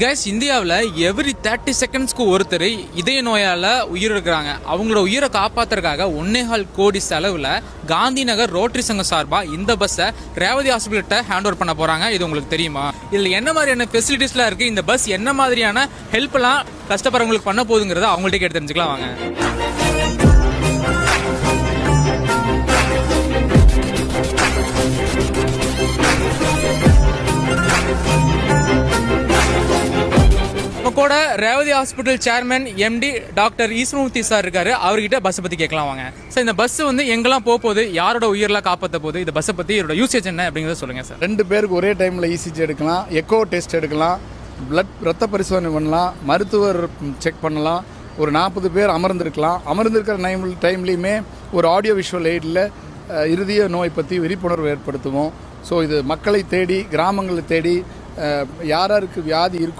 Guys, இந்தியாவில் every 30 செகண்ட்ஸ்க்கு ஒருத்தர் இதய நோயால் உயிரிழக்கிறாங்க. அவங்களோட உயிரை காப்பாற்றுறதுக்காக 1.25 கோடி செலவில் காந்தி நகர் ரோட்டரி சங்கம் சார்பாக இந்த பஸ்ஸை ரேவதி ஹாஸ்பிட்டல்கிட்ட ஹேண்ட் ஓவர் பண்ண போகிறாங்க. இது உங்களுக்கு தெரியுமா? இதில் என்ன மாதிரியான ஃபெசிலிட்டிஸ்லாம் இருக்குது, இந்த பஸ் என்ன மாதிரியான ஹெல்ப்லாம் கஷ்டப்படுறவங்களுக்கு பண்ண போகுதுங்கிறத அவங்கள்ட்ட கேட்டு தெரிஞ்சுக்கலாம் வாங்க. கூட Revathi hospital chairman MD doctor Eswaramoorthy sir இருக்காரு. அவர்கிட்ட பஸ் பத்தி கேட்கலாம் வாங்க. சார், இந்த பஸ் எங்கெல்லாம் போகுது, யாரோட உயிரெல்லாம் காப்பாற்ற போகுது, இந்த பஸ்ஸை பத்தி இதோட யூசேஜ் என்ன அப்படிங்கிறத சொல்லுங்க சார். 2 பேருக்கு ஒரே டைமில் ECG எடுக்கலாம், எக்கோ டெஸ்ட் எடுக்கலாம், ரத்த பரிசோதனை பண்ணலாம், மருத்துவர் செக் பண்ணலாம். ஒரு 40 பேர் அமர்ந்திருக்கிற டைம்லையுமே ஒரு ஆடியோ விஷுவல் எய்டில் இருதய நோய் பற்றி விழிப்புணர்வு ஏற்படுத்துவோம். ஸோ இது மக்களை தேடி, கிராமங்களை தேடி யாருக்கு வியாதி இருக்கோ